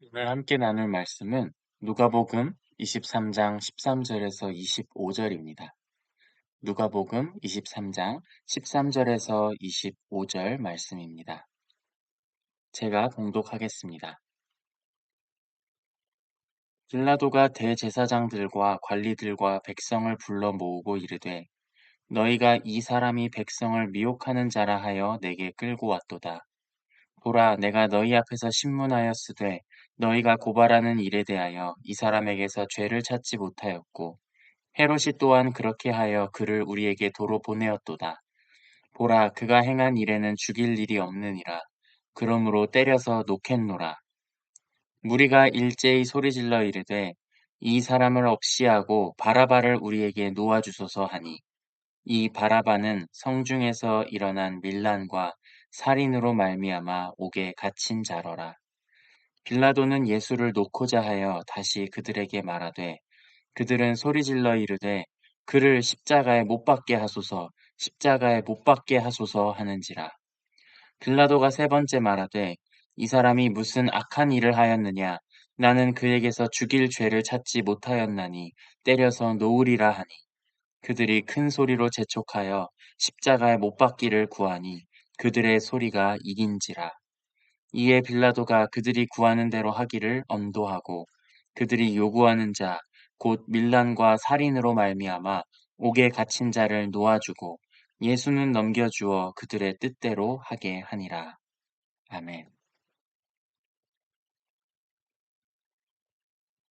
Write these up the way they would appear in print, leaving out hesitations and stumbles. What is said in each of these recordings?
오늘 함께 나눌 말씀은 누가복음 23장 13절에서 25절입니다. 누가복음 23장 13절에서 25절 말씀입니다. 제가 봉독하겠습니다. 빌라도가 대제사장들과 관리들과 백성을 불러 모으고 이르되 너희가 이 사람이 백성을 미혹하는 자라 하여 내게 끌고 왔도다. 보라, 내가 너희 앞에서 신문하였으되 너희가 고발하는 일에 대하여 이 사람에게서 죄를 찾지 못하였고 헤롯이 또한 그렇게 하여 그를 우리에게 도로 보내었도다. 보라, 그가 행한 일에는 죽일 일이 없느니라. 그러므로 때려서 놓겠노라. 무리가 일제히 소리질러 이르되 이 사람을 없이하고 바라바를 우리에게 놓아주소서 하니 이 바라바는 성중에서 일어난 밀란과 살인으로 말미암아 옥에 갇힌 자러라. 빌라도는 예수를 놓고자 하여 다시 그들에게 말하되 그들은 소리질러 이르되 그를 십자가에 못 박게 하소서, 십자가에 못 박게 하소서 하는지라. 빌라도가 세 번째 말하되 이 사람이 무슨 악한 일을 하였느냐? 나는 그에게서 죽일 죄를 찾지 못하였나니 때려서 놓으리라 하니 그들이 큰 소리로 재촉하여 십자가에 못 박기를 구하니 그들의 소리가 이긴지라. 이에 빌라도가 그들이 구하는 대로 하기를 엄도하고 그들이 요구하는 자 곧 밀란과 살인으로 말미암아 옥에 갇힌 자를 놓아주고 예수는 넘겨주어 그들의 뜻대로 하게 하니라. 아멘.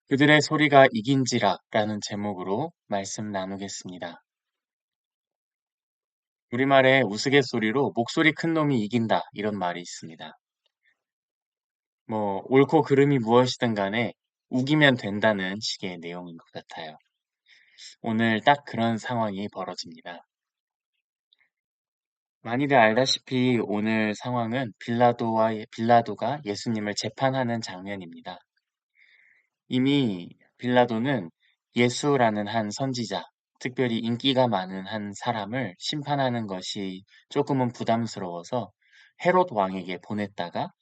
그들의 소리가 이긴지라 라는 제목으로 말씀 나누겠습니다. 우리말에 우스갯소리로 목소리 큰 놈이 이긴다 이런 말이 있습니다. 옳고 그름이 무엇이든 간에 우기면 된다는 식의 내용인 것 같아요. 오늘 딱 그런 상황이 벌어집니다. 많이들 알다시피 오늘 상황은 빌라도가 예수님을 재판하는 장면입니다. 이미 빌라도는 예수라는 한 선지자, 특별히 인기가 많은 한 사람을 심판하는 것이 조금은 부담스러워서 헤롯 왕에게 보냈다가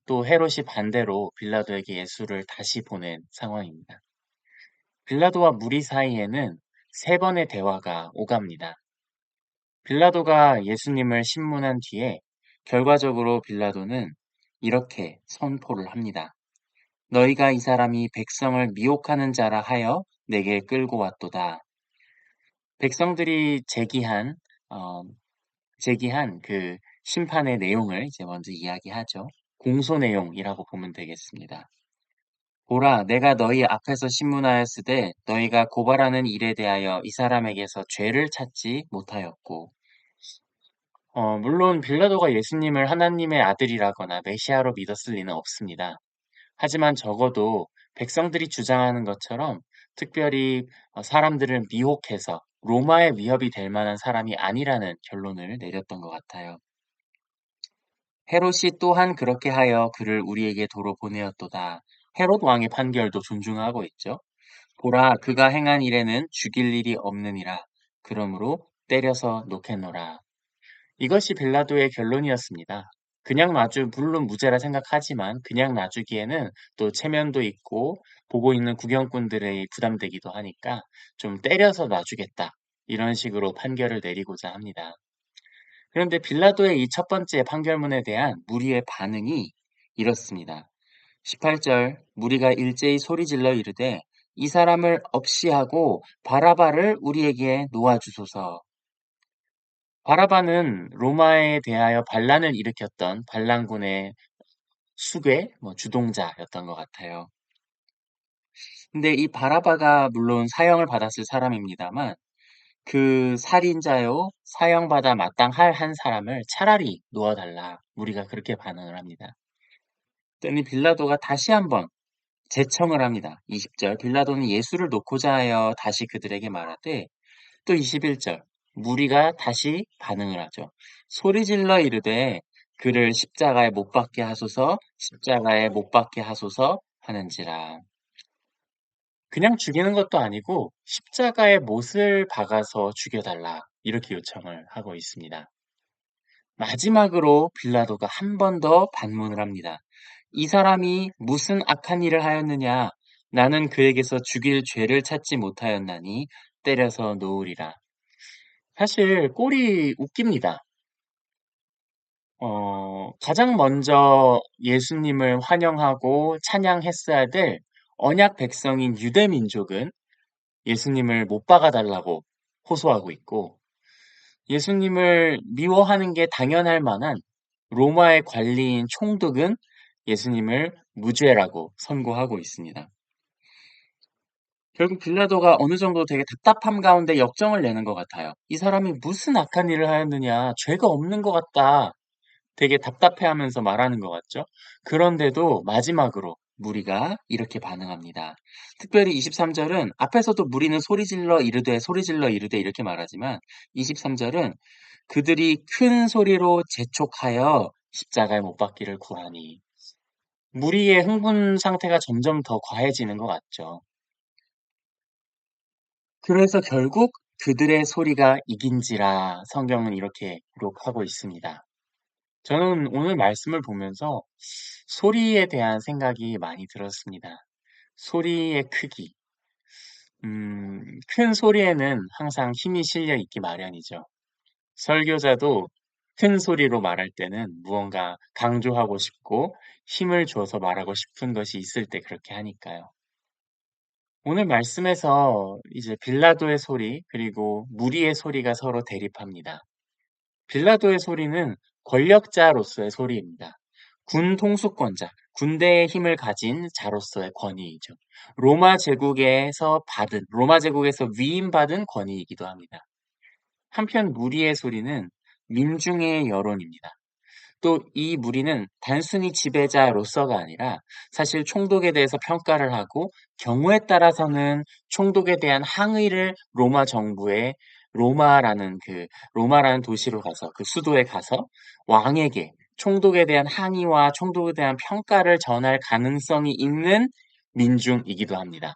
또 헤롯이 반대로 빌라도에게 예수를 다시 보낸 상황입니다. 빌라도와 무리 사이에는 세 번의 대화가 오갑니다. 빌라도가 예수님을 신문한 뒤에 결과적으로 빌라도는 이렇게 선포를 합니다. 너희가 이 사람이 백성을 미혹하는 자라 하여 내게 끌고 왔도다. 백성들이 어, 제기한 그 심판의 내용을 이제 먼저 이야기하죠. 공소 내용이라고 보면 되겠습니다. 보라, 내가 너희 앞에서 신문하였으되 너희가 고발하는 일에 대하여 이 사람에게서 죄를 찾지 못하였고 물론 빌라도가 예수님을 하나님의 아들이라거나 메시아로 믿었을 리는 없습니다. 하지만 적어도 백성들이 주장하는 것처럼 특별히 사람들을 미혹해서 로마의 위협이 될 만한 사람이 아니라는 결론을 내렸던 것 같아요. 헤롯이 또한 그렇게 하여 그를 우리에게 도로 보내었도다. 헤롯 왕의 판결도 존중하고 있죠. 보라, 그가 행한 일에는 죽일 일이 없느니라. 그러므로 때려서 놓겠노라. 이것이 빌라도의 결론이었습니다. 그냥 물론 무죄라 생각하지만 그냥 놔주기에는 또 체면도 있고 보고 있는 구경꾼들의 부담되기도 하니까 좀 때려서 놔주겠다. 이런 식으로 판결을 내리고자 합니다. 그런데 빌라도의 이 첫 번째 판결문에 대한 무리의 반응이 이렇습니다. 18절 무리가 일제히 소리질러 이르되 이 사람을 없이 하고 바라바를 우리에게 놓아주소서. 바라바는 로마에 대하여 반란을 일으켰던 반란군의 주동자였던 것 같아요. 근데 이 바라바가 물론 사형을 받았을 사람입니다만 그 살인자요 사형받아 마땅할 한 사람을 차라리 놓아달라. 우리가 그렇게 반응을 합니다. 그랬더니 빌라도가 다시 한번 재청을 합니다. 20절 빌라도는 예수를 놓고자 하여 다시 그들에게 말하되 또 21절 무리가 다시 반응을 하죠. 소리질러 이르되 그를 십자가에 못 박게 하소서 십자가에 못 박게 하소서 하는지라. 그냥 죽이는 것도 아니고 십자가에 못을 박아서 죽여달라 이렇게 요청을 하고 있습니다. 마지막으로 빌라도가 한 번 더 반문을 합니다. 이 사람이 무슨 악한 일을 하였느냐? 나는 그에게서 죽일 죄를 찾지 못하였나니 때려서 놓으리라. 사실 꼴이 웃깁니다. 가장 먼저 예수님을 환영하고 찬양했어야 될 언약 백성인 유대 민족은 예수님을 못 박아 달라고 호소하고 있고, 예수님을 미워하는 게 당연할 만한 로마의 관리인 총독은 예수님을 무죄라고 선고하고 있습니다. 결국 빌라도가 어느 정도 되게 답답함 가운데 역정을 내는 것 같아요. 이 사람이 무슨 악한 일을 하였느냐, 죄가 없는 것 같다. 되게 답답해하면서 말하는 것 같죠? 그런데도 마지막으로 무리가 이렇게 반응합니다. 특별히 23절은 앞에서도 무리는 소리 질러 이르되 이렇게 말하지만 23절은 그들이 큰 소리로 재촉하여 십자가에 못 박기를 구하니, 무리의 흥분 상태가 점점 더 과해지는 것 같죠. 그래서 결국 그들의 소리가 이긴지라 성경은 이렇게 기록하고 있습니다. 저는 오늘 말씀을 보면서 소리에 대한 생각이 많이 들었습니다. 소리의 크기. 큰 소리에는 항상 힘이 실려 있기 마련이죠. 설교자도 큰 소리로 말할 때는 무언가 강조하고 싶고 힘을 줘서 말하고 싶은 것이 있을 때 그렇게 하니까요. 오늘 말씀에서 이제 빌라도의 소리 그리고 무리의 소리가 서로 대립합니다. 빌라도의 소리는 권력자로서의 소리입니다. 군 통수권자, 군대의 힘을 가진 자로서의 권위이죠. 로마 제국에서 위임받은 권위이기도 합니다. 한편 무리의 소리는 민중의 여론입니다. 또 이 무리는 단순히 지배자로서가 아니라 사실 총독에 대해서 평가를 하고 경우에 따라서는 총독에 대한 항의를 로마 정부에 로마라는 도시로 가서 그 수도에 가서 왕에게 총독에 대한 항의와 총독에 대한 평가를 전할 가능성이 있는 민중이기도 합니다.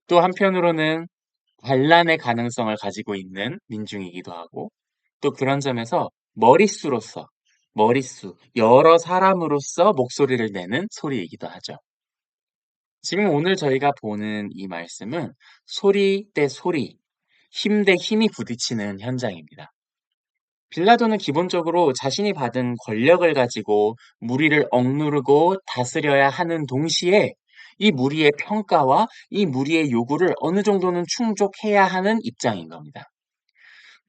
또 한편으로는 반란의 가능성을 가지고 있는 민중이기도 하고, 또 그런 점에서 머릿수, 여러 사람으로서 목소리를 내는 소리이기도 하죠. 지금 오늘 저희가 보는 이 말씀은 소리 대 소리, 힘 대 힘이 부딪히는 현장입니다. 빌라도는 기본적으로 자신이 받은 권력을 가지고 무리를 억누르고 다스려야 하는 동시에 이 무리의 평가와 이 무리의 요구를 어느 정도는 충족해야 하는 입장인 겁니다.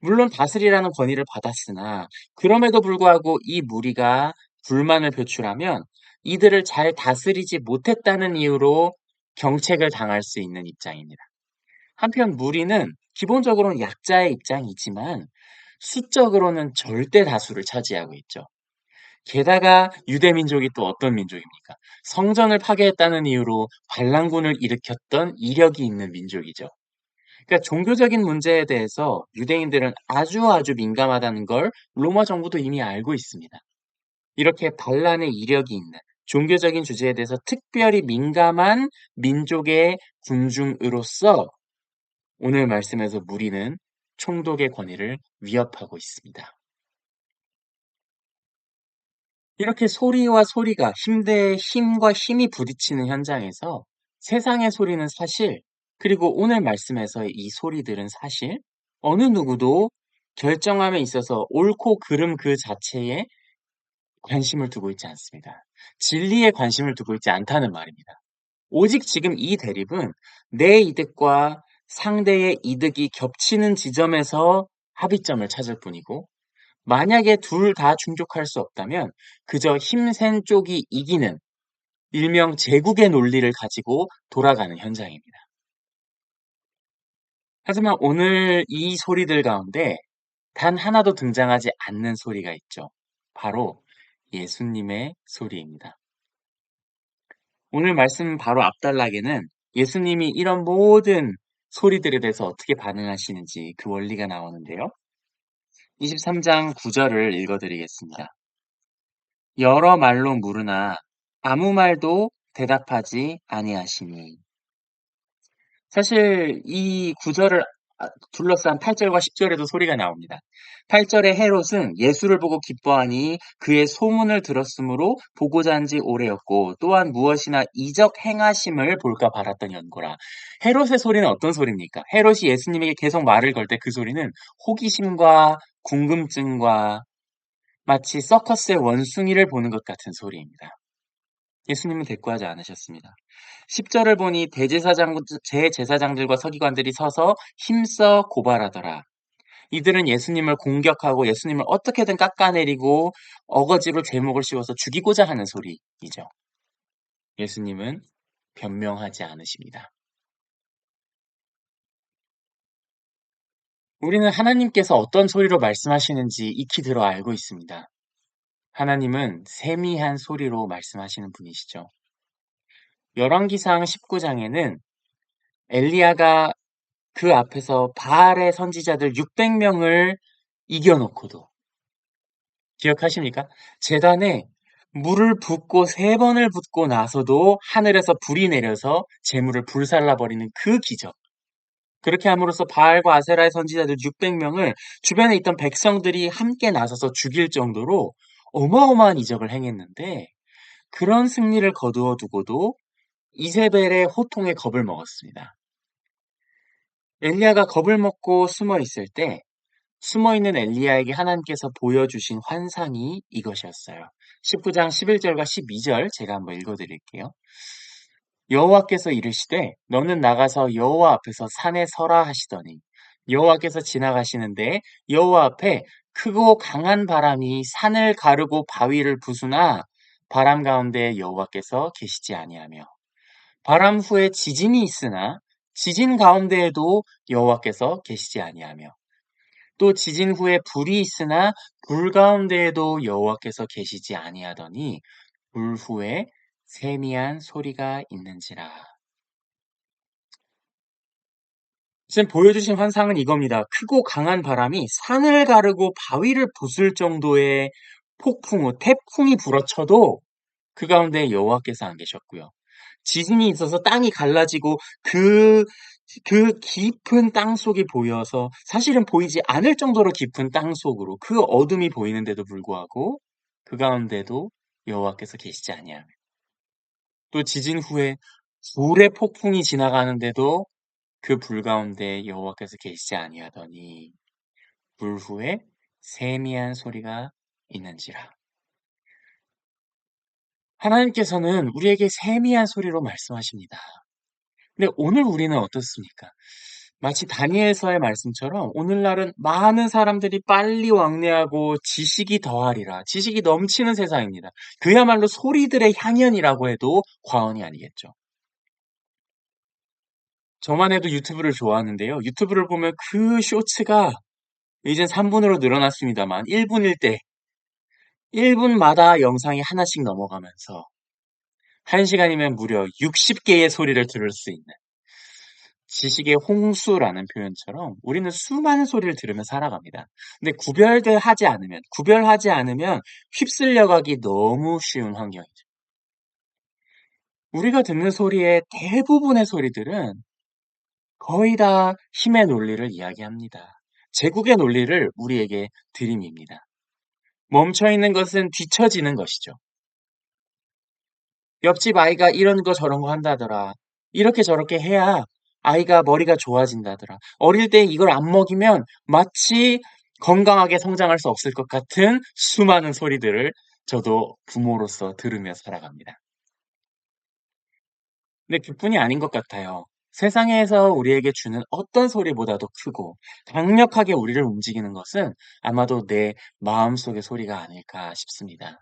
물론 다스리라는 권위를 받았으나 그럼에도 불구하고 이 무리가 불만을 표출하면 이들을 잘 다스리지 못했다는 이유로 경책을 당할 수 있는 입장입니다. 한편 무리는 기본적으로는 약자의 입장이지만 수적으로는 절대 다수를 차지하고 있죠. 게다가 유대 민족이 또 어떤 민족입니까? 성전을 파괴했다는 이유로 반란군을 일으켰던 이력이 있는 민족이죠. 그러니까 종교적인 문제에 대해서 유대인들은 아주 민감하다는 걸 로마 정부도 이미 알고 있습니다. 이렇게 반란의 이력이 있는 종교적인 주제에 대해서 특별히 민감한 민족의 군중으로서 오늘 말씀에서 무리는 총독의 권위를 위협하고 있습니다. 이렇게 소리와 소리가 힘과 힘이 부딪히는 현장에서 세상의 소리는 사실, 그리고 오늘 말씀에서의 이 소리들은 사실 어느 누구도 결정함에 있어서 옳고 그름 그 자체에 관심을 두고 있지 않습니다. 진리에 관심을 두고 있지 않다는 말입니다. 오직 지금 이 대립은 내 이득과 상대의 이득이 겹치는 지점에서 합의점을 찾을 뿐이고, 만약에 둘 다 충족할 수 없다면 그저 힘센 쪽이 이기는 일명 제국의 논리를 가지고 돌아가는 현장입니다. 하지만 오늘 이 소리들 가운데 단 하나도 등장하지 않는 소리가 있죠. 바로 예수님의 소리입니다. 오늘 말씀 바로 앞단락에는 예수님이 이런 모든 소리들에 대해서 어떻게 반응하시는지 그 원리가 나오는데요. 23장 9절을 읽어드리겠습니다. 여러 말로 물으나 아무 말도 대답하지 아니하시니. 사실 이 구절을 둘러싼 8절과 10절에도 소리가 나옵니다. 8절에 헤롯은 예수를 보고 기뻐하니 그의 소문을 들었으므로 보고자 한 지 오래였고 또한 무엇이나 이적 행하심을 볼까 바랐던 연고라. 헤롯의 소리는 어떤 소리입니까? 헤롯이 예수님에게 계속 말을 걸 때 그 소리는 호기심과 궁금증과 마치 서커스의 원숭이를 보는 것 같은 소리입니다. 예수님은 대꾸하지 않으셨습니다. 10절을 보니 제제사장들과 서기관들이 서서 힘써 고발하더라. 이들은 예수님을 공격하고 예수님을 어떻게든 깎아내리고 어거지로 제목을 씌워서 죽이고자 하는 소리이죠. 예수님은 변명하지 않으십니다. 우리는 하나님께서 어떤 소리로 말씀하시는지 익히 들어 알고 있습니다. 하나님은 세미한 소리로 말씀하시는 분이시죠. 열왕기상 19장에는 엘리야가 그 앞에서 바알의 선지자들 600명을 이겨놓고도 기억하십니까? 제단에 물을 붓고 3번을 붓고 나서도 하늘에서 불이 내려서 재물을 불살라버리는 그 기적. 그렇게 함으로써 바알과 아세라의 선지자들 600명을 주변에 있던 백성들이 함께 나서서 죽일 정도로 어마어마한 이적을 행했는데 그런 승리를 거두어 두고도 이세벨의 호통에 겁을 먹었습니다. 엘리야가 겁을 먹고 숨어 있을 때 숨어있는 엘리야에게 하나님께서 보여주신 환상이 이것이었어요. 19장 11절과 12절 제가 한번 읽어드릴게요. 여호와께서 이르시되 너는 나가서 여호와 앞에서 산에 서라 하시더니 여호와께서 지나가시는데 여호와 앞에 크고 강한 바람이 산을 가르고 바위를 부수나 바람 가운데 여호와께서 계시지 아니하며 바람 후에 지진이 있으나 지진 가운데에도 여호와께서 계시지 아니하며 또 지진 후에 불이 있으나 불 가운데에도 여호와께서 계시지 아니하더니 불 후에 세미한 소리가 있는지라. 지금 보여주신 환상은 이겁니다. 크고 강한 바람이 산을 가르고 바위를 부술 정도의 태풍이 불어쳐도 그 가운데 여호와께서 안 계셨고요. 지진이 있어서 땅이 갈라지고 그 깊은 땅속이 보여서 사실은 보이지 않을 정도로 깊은 땅속으로 그 어둠이 보이는데도 불구하고 그 가운데도 여호와께서 계시지 아니하며 또 지진 후에 불의 폭풍이 지나가는데도 그 불 가운데 여호와께서 계시지 아니하더니 불 후에 세미한 소리가 있는지라. 하나님께서는 우리에게 세미한 소리로 말씀하십니다. 근데 오늘 우리는 어떻습니까? 마치 다니엘서의 말씀처럼 오늘날은 많은 사람들이 빨리 왕래하고 지식이 더하리라. 지식이 넘치는 세상입니다. 그야말로 소리들의 향연이라고 해도 과언이 아니겠죠. 저만 해도 유튜브를 좋아하는데요. 유튜브를 보면 그 쇼츠가 이젠 3분으로 늘어났습니다만 1분일 때 1분마다 영상이 하나씩 넘어가면서 1시간이면 무려 60개의 소리를 들을 수 있는 지식의 홍수라는 표현처럼 우리는 수많은 소리를 들으며 살아갑니다. 근데 구별하지 않으면 휩쓸려 가기 너무 쉬운 환경이죠. 우리가 듣는 소리의 대부분의 소리들은 거의 다 힘의 논리를 이야기합니다. 제국의 논리를 우리에게 들이밉니다. 멈춰 있는 것은 뒤처지는 것이죠. 옆집 아이가 이런 거 저런 거 한다더라. 이렇게 저렇게 해야 아이가 머리가 좋아진다더라. 어릴 때 이걸 안 먹이면 마치 건강하게 성장할 수 없을 것 같은 수많은 소리들을 저도 부모로서 들으며 살아갑니다. 근데 그뿐이 아닌 것 같아요. 세상에서 우리에게 주는 어떤 소리보다도 크고 강력하게 우리를 움직이는 것은 아마도 내 마음속의 소리가 아닐까 싶습니다.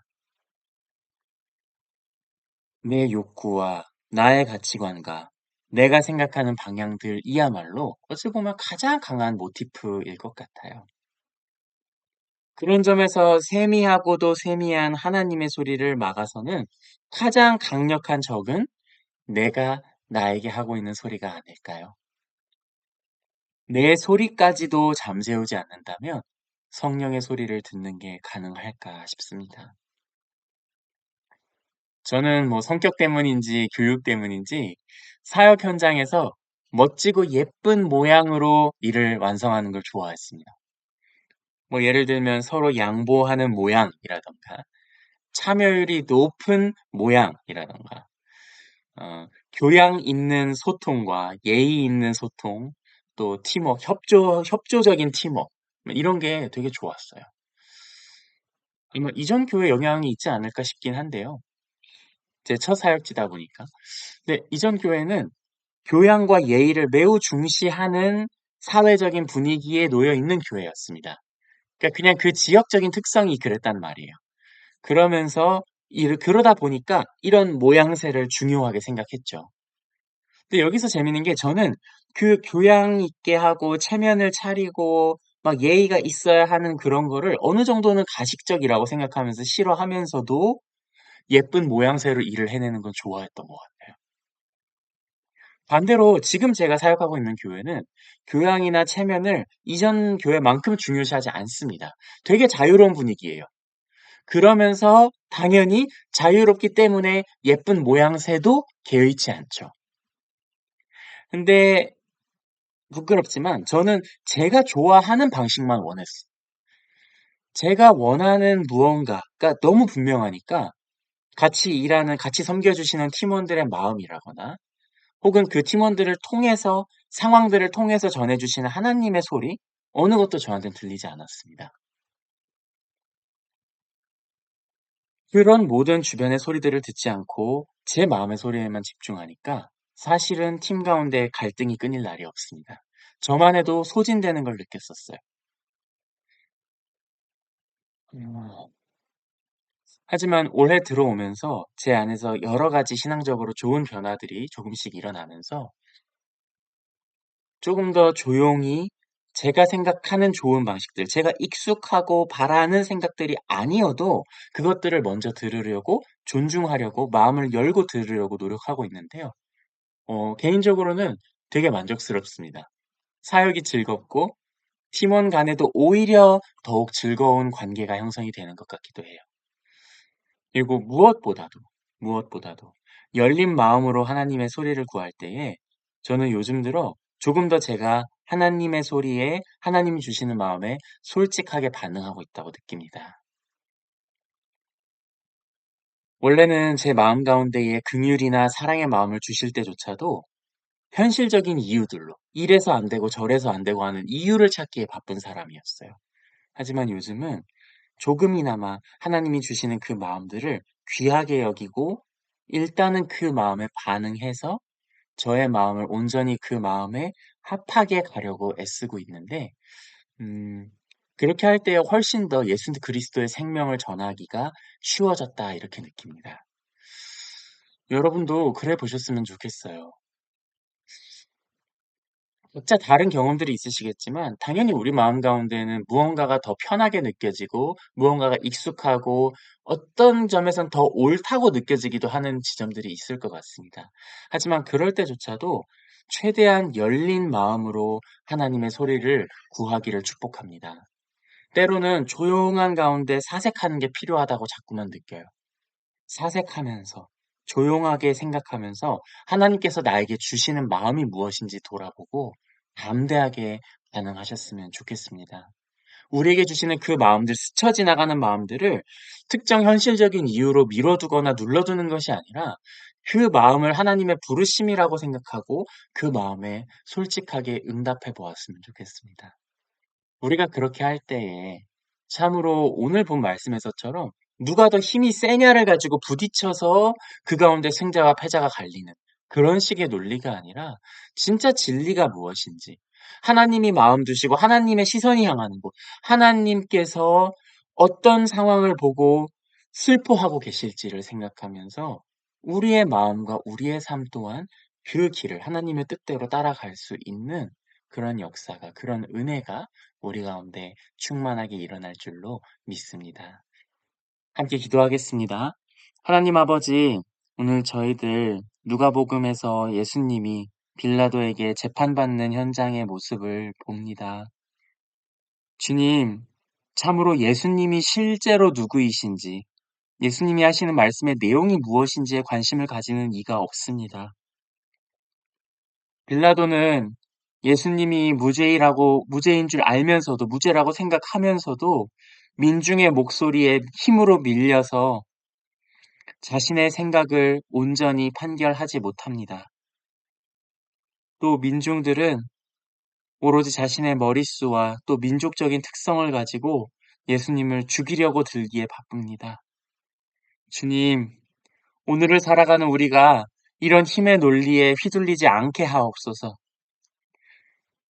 내 욕구와 나의 가치관과 내가 생각하는 방향들이야말로 어찌 보면 가장 강한 모티프일 것 같아요. 그런 점에서 세미하고도 세미한 하나님의 소리를 막아서는 가장 강력한 적은 내가 나에게 하고 있는 소리가 아닐까요? 내 소리까지도 잠재우지 않는다면 성령의 소리를 듣는 게 가능할까 싶습니다. 저는 뭐 성격 때문인지 교육 때문인지 사역 현장에서 멋지고 예쁜 모양으로 일을 완성하는 걸 좋아했습니다. 뭐 예를 들면 서로 양보하는 모양이라던가 참여율이 높은 모양이라던가 교양 있는 소통과 예의 있는 소통, 또 팀워크, 협조적인 팀워크 뭐 이런 게 되게 좋았어요. 아마 이전 교회 영향이 있지 않을까 싶긴 한데요. 제 첫 사역지다 보니까. 근데 이전 교회는 교양과 예의를 매우 중시하는 사회적인 분위기에 놓여 있는 교회였습니다. 그러니까 그냥 그 지역적인 특성이 그랬단 말이에요. 그러면서 그러다 보니까 이런 모양새를 중요하게 생각했죠. 근데 여기서 재밌는 게 저는 그 교양 있게 하고 체면을 차리고 막 예의가 있어야 하는 그런 거를 어느 정도는 가식적이라고 생각하면서 싫어하면서도 예쁜 모양새로 일을 해내는 건 좋아했던 것 같아요. 반대로 지금 제가 사역하고 있는 교회는 교양이나 체면을 이전 교회만큼 중요시하지 않습니다. 되게 자유로운 분위기예요. 그러면서 당연히 자유롭기 때문에 예쁜 모양새도 개의치 않죠. 근데 부끄럽지만 저는 제가 좋아하는 방식만 원했어요. 제가 원하는 무언가가 너무 분명하니까 같이 일하는, 같이 섬겨주시는 팀원들의 마음이라거나 혹은 그 팀원들을 통해서, 상황들을 통해서 전해주시는 하나님의 소리, 어느 것도 저한테는 들리지 않았습니다. 그런 모든 주변의 소리들을 듣지 않고 제 마음의 소리에만 집중하니까 사실은 팀 가운데 갈등이 끊일 날이 없습니다. 저만 해도 소진되는 걸 느꼈었어요. 음. 하지만 올해 들어오면서 제 안에서 여러 가지 신앙적으로 좋은 변화들이 조금씩 일어나면서 조금 더 조용히 제가 생각하는 좋은 방식들, 제가 익숙하고 바라는 생각들이 아니어도 그것들을 먼저 들으려고, 존중하려고, 마음을 열고 들으려고 노력하고 있는데요. 개인적으로는 되게 만족스럽습니다. 사역이 즐겁고 팀원 간에도 오히려 더욱 즐거운 관계가 형성이 되는 것 같기도 해요. 그리고 무엇보다도 열린 마음으로 하나님의 소리를 구할 때에 저는 요즘 들어 조금 더 제가 하나님의 소리에 하나님이 주시는 마음에 솔직하게 반응하고 있다고 느낍니다. 원래는 제 마음 가운데에 긍휼이나 사랑의 마음을 주실 때조차도 현실적인 이유들로 이래서 안 되고 저래서 안 되고 하는 이유를 찾기에 바쁜 사람이었어요. 하지만 요즘은 조금이나마 하나님이 주시는 그 마음들을 귀하게 여기고 일단은 그 마음에 반응해서 저의 마음을 온전히 그 마음에 합하게 가려고 애쓰고 있는데 음 그렇게 할 때 훨씬 더 예수 그리스도의 생명을 전하기가 쉬워졌다 이렇게 느낍니다. 여러분도 그래 보셨으면 좋겠어요. 각자 다른 경험들이 있으시겠지만 당연히 우리 마음 가운데는 무언가가 더 편하게 느껴지고 무언가가 익숙하고 어떤 점에선 더 옳다고 느껴지기도 하는 지점들이 있을 것 같습니다. 하지만 그럴 때조차도 최대한 열린 마음으로 하나님의 소리를 구하기를 축복합니다. 때로는 조용한 가운데 사색하는 게 필요하다고 자꾸만 느껴요. 사색하면서 조용하게 생각하면서 하나님께서 나에게 주시는 마음이 무엇인지 돌아보고 담대하게 반응하셨으면 좋겠습니다. 우리에게 주시는 그 마음들, 스쳐 지나가는 마음들을 특정 현실적인 이유로 미뤄두거나 눌러두는 것이 아니라 그 마음을 하나님의 부르심이라고 생각하고 그 마음에 솔직하게 응답해 보았으면 좋겠습니다. 우리가 그렇게 할 때에 참으로 오늘 본 말씀에서처럼 누가 더 힘이 세냐를 가지고 부딪혀서 그 가운데 승자와 패자가 갈리는 그런 식의 논리가 아니라 진짜 진리가 무엇인지 하나님이 마음 두시고 하나님의 시선이 향하는 곳 하나님께서 어떤 상황을 보고 슬퍼하고 계실지를 생각하면서 우리의 마음과 우리의 삶 또한 그 길을 하나님의 뜻대로 따라갈 수 있는 그런 역사가 그런 은혜가 우리 가운데 충만하게 일어날 줄로 믿습니다. 함께 기도하겠습니다. 하나님 아버지, 오늘 저희들 누가복음에서 예수님이 빌라도에게 재판받는 현장의 모습을 봅니다. 주님, 참으로 예수님이 실제로 누구이신지, 예수님이 하시는 말씀의 내용이 무엇인지에 관심을 가지는 이가 없습니다. 빌라도는 예수님이 무죄인 줄 알면서도, 무죄라고 생각하면서도 민중의 목소리에 힘으로 밀려서 자신의 생각을 온전히 판결하지 못합니다. 또 민중들은 오로지 자신의 머릿수와 또 민족적인 특성을 가지고 예수님을 죽이려고 들기에 바쁩니다. 주님, 오늘을 살아가는 우리가 이런 힘의 논리에 휘둘리지 않게 하옵소서.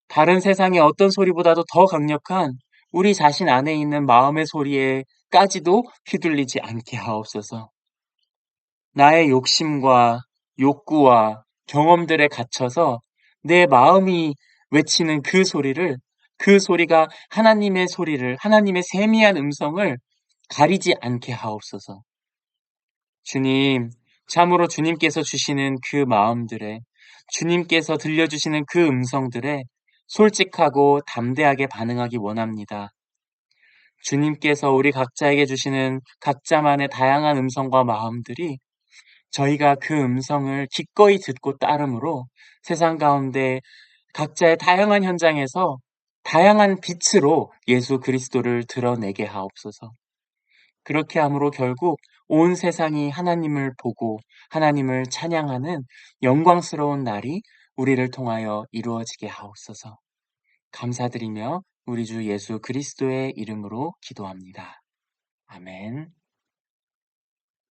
다른 세상의 어떤 소리보다도 더 강력한 우리 자신 안에 있는 마음의 소리에까지도 휘둘리지 않게 하옵소서. 나의 욕심과 욕구와 경험들에 갇혀서 내 마음이 외치는 그 소리가 하나님의 세미한 음성을 가리지 않게 하옵소서. 주님, 참으로 주님께서 주시는 그 마음들에, 주님께서 들려주시는 그 음성들에 솔직하고 담대하게 반응하기 원합니다. 주님께서 우리 각자에게 주시는 각자만의 다양한 음성과 마음들이 저희가 그 음성을 기꺼이 듣고 따름으로 세상 가운데 각자의 다양한 현장에서 다양한 빛으로 예수 그리스도를 드러내게 하옵소서. 그렇게 함으로 결국 온 세상이 하나님을 보고 하나님을 찬양하는 영광스러운 날이 우리를 통하여 이루어지게 하옵소서. 감사드리며 우리 주 예수 그리스도의 이름으로 기도합니다. 아멘.